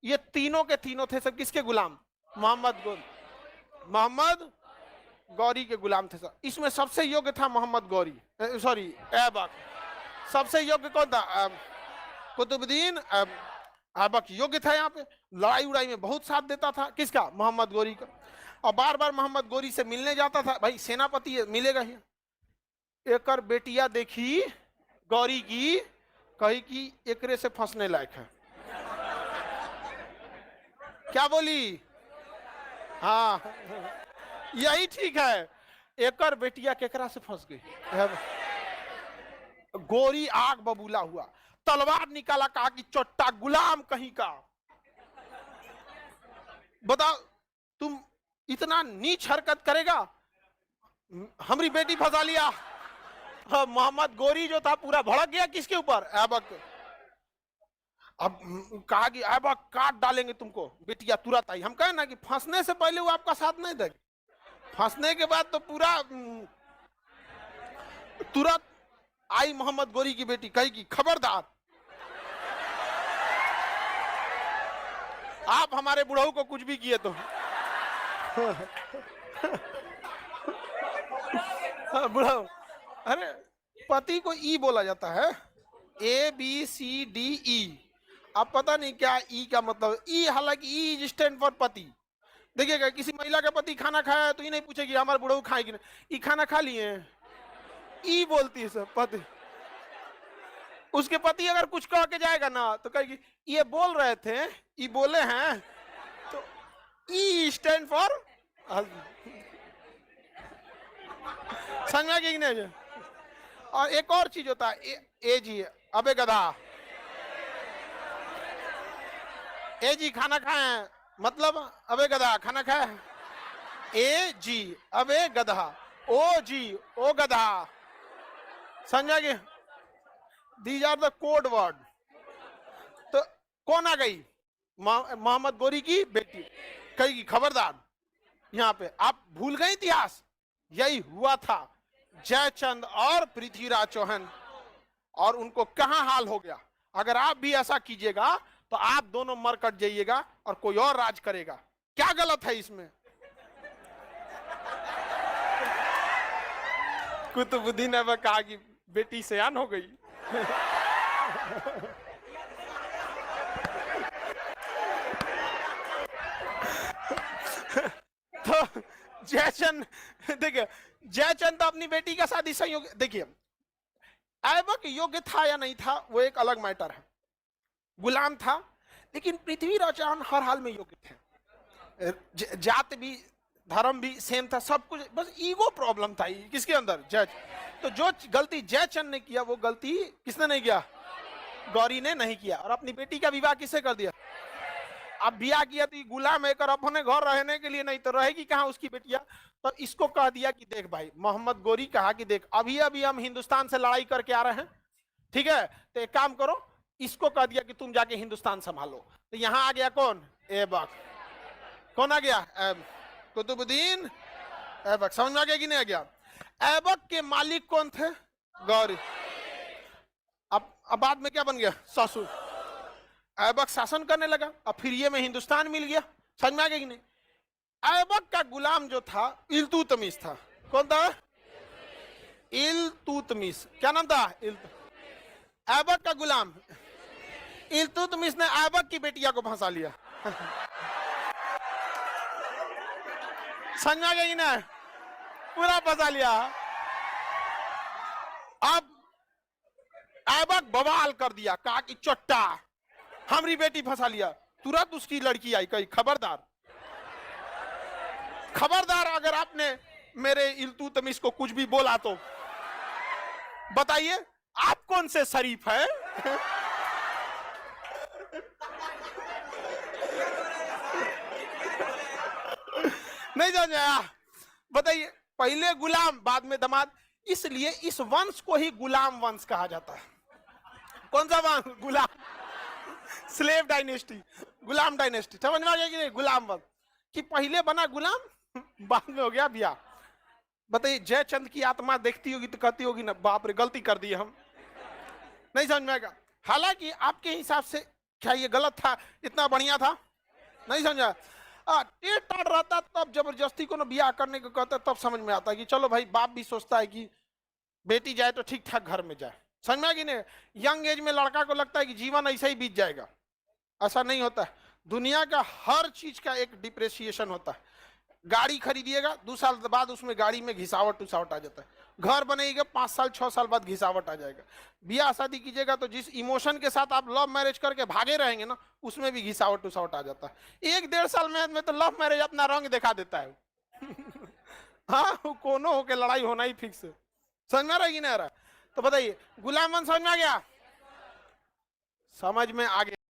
ये तीनों के तीनों थे सब किसके गुलाम? मोहम्मद गौरी के गुलाम थे सब। इसमें सबसे योग्य था मोहम्मद गौरी, सॉरी ऐबक। सबसे योग्य कौन था? कुतुबुद्दीन ऐबक योग्य था। यहाँ पे लड़ाई उड़ाई में बहुत साथ देता था, किसका? मोहम्मद गौरी का। और बार बार मोहम्मद गौरी से मिलने जाता था। भाई सेनापति मिलेगा ही। एक बेटिया देखी गौरी की, कही कि एकरे से फंसने लायक है। क्या बोली? हाँ यही ठीक है। एकर बेटिया केकरा से फंस गई। गोरी आग बबूला हुआ, तलवार निकाला, कहा कि चोट्टा गुलाम कहीं का, बताओ तुम इतना नीच हरकत करेगा, हमारी बेटी फंसा लिया। मोहम्मद गौरी जो था पूरा भड़क गया। किसके ऊपर? ऐबक। अब कहा कि ऐबक काट डालेंगे तुमको। बेटिया तुरंत आई। हम कहे ना कि फंसने से पहले वो आपका साथ नहीं देगी, फंसने के बाद तो पूरा तुरंत आई। मोहम्मद गौरी की बेटी कही कि खबरदार, आप हमारे बुढ़ऊ को कुछ भी किए तो। बुढ़ऊ, अरे पति को ई बोला जाता है, ABCDE। अब पता नहीं क्या ई का मतलब। ई हालांकि ई स्टैंड फॉर पति। देखिएगा किसी महिला का पति खाना खाया तो ये नहीं पूछेगी हमारे बुढ़ऊ खाएगी ना, ई खाना खा लिए। ई बोलती है सब पति। उसके पति अगर कुछ कह के जाएगा ना तो कहेगी ये बोल रहे थे, ये बोले हैं। तो ई स्टैंड फॉर समझ में कि नहीं? और एक और चीज होता है ए जी, अबे गधा। ए जी खाना खाए मतलब अबे गधा खाना खाए। ए जी अबे गधा, ओ जी ओ गधा। समझा कि these are the code word. तो कौन आ गई? मोहम्मद गौरी की बेटी कहेगी खबरदार, यहाँ पे आप भूल गए इतिहास, यही हुआ था जयचंद और पृथ्वीराज चौहान, और उनको कहां हाल हो गया। अगर आप भी ऐसा कीजिएगा तो आप दोनों मर कट जाइएगा और कोई और राज करेगा। क्या गलत है इसमें? कुतुबुद्दीन ने कहा कि बेटी सयान हो गई। तो जयचंद, देखिए जयचंद तो अपनी बेटी का शादी संयोग, देखिए ऐबक योग्य था या नहीं था वो एक अलग मैटर है। गुलाम था, लेकिन पृथ्वीराज चौहान हर हाल में योग्य थे। जात भी धर्म भी सेम था, सब कुछ, बस ईगो प्रॉब्लम था किसके अंदर? जय। तो जो गलती जयचंद ने किया वो गलती किसने नहीं किया? गौरी ने नहीं किया। और अपनी बेटी का विवाह किससे कर दिया? अब बिया किया तो गुलाम है कर अपने घर रहने के लिए, नहीं तो रहेगी कहां उसकी बेटिया। तो इसको कह दिया कि देख भाई, मोहम्मद गौरी कहा कि देख अभी अभी हम हिंदुस्तान से लड़ाई करके आ रहे हैं, ठीक है, तो एक काम करो, इसको कह दिया कि तुम जाके हिंदुस्तान संभालो। तो यहां आ गया कौन? ऐबक। कौन आ गया? कुतुबुद्दीन ऐबक। समझ में आ गया कि नहीं आ गया? ऐबक के मालिक कौन थे? गौरी। अब बाद में क्या बन गया? ससुर। ऐबक शासन करने लगा, अब फिर ये में हिंदुस्तान मिल गया। समझ में आ गया कि नहीं? ऐबक का गुलाम जो था इल्तुतमिश था। कौन था? इल्तुतमिश। क्या नाम था? ऐबक का गुलाम इल्तुतमिश ने ऐबक की बेटिया को फंसा लिया। समझ में आ गया कि नहीं? पूरा फंसा लिया। अब ऐबक बवाल कर दिया, कहा कि चोट्टा हमारी बेटी फंसा लिया। तुरंत उसकी लड़की आई, कही खबरदार, खबरदार अगर आपने मेरे इल्तुतमिश को कुछ भी बोला तो बताइए आप कौन से शरीफ है? नहीं समझ आया? बताइए, पहले गुलाम बाद में दामाद, इसलिए इस वंश को ही गुलाम वंश कहा जाता है। कौन सा वंश? गुलाम, स्लेव डायनेस्टी, गुलाम डायनेस्टी। समझ में आ गया कि नहीं? गुलाम वंश कि पहले बना गुलाम, बाद में हो गया बिया। बताइए, जयचंद की आत्मा देखती होगी तो कहती होगी ना बाप रे गलती कर दी हम। नहीं समझ में आएगा? हालांकि आपके हिसाब से क्या ये गलत था? इतना बढ़िया था? नहीं समझा? टेढ़ टाढ़ रहता तब जबरदस्ती को ना ब्याह करने को कहता, तब समझ में आता है कि चलो भाई, बाप भी सोचता है कि बेटी जाए तो ठीक ठाक घर में जाए। समझ में आ कि नहीं? यंग एज में लड़का को लगता है कि जीवन ऐसा ही बीत जाएगा। ऐसा नहीं होता है। दुनिया का हर चीज का एक डिप्रेसिएशन होता है। गाड़ी खरीदिएगा, 2 साल बाद उसमें गाड़ी में घिसावट उसावट आ जाता है। घर बनेगा, 5 साल 6 साल बाद घिसावट आ जाएगा। ब्याह शादी कीजिएगा तो जिस इमोशन के साथ आप लव मैरिज करके भागे रहेंगे ना, उसमें भी घिसावट उसावट आ जाता है। 1 1.5 साल में तो लव मैरिज अपना रंग दिखा देता है। हाँ, कोनो होके लड़ाई होना ही फिक्स है। समझ में आ रहा है कि नहीं आ रहा? तो बताइए, गुलाम समझ में आ गया? समझ में आ गया?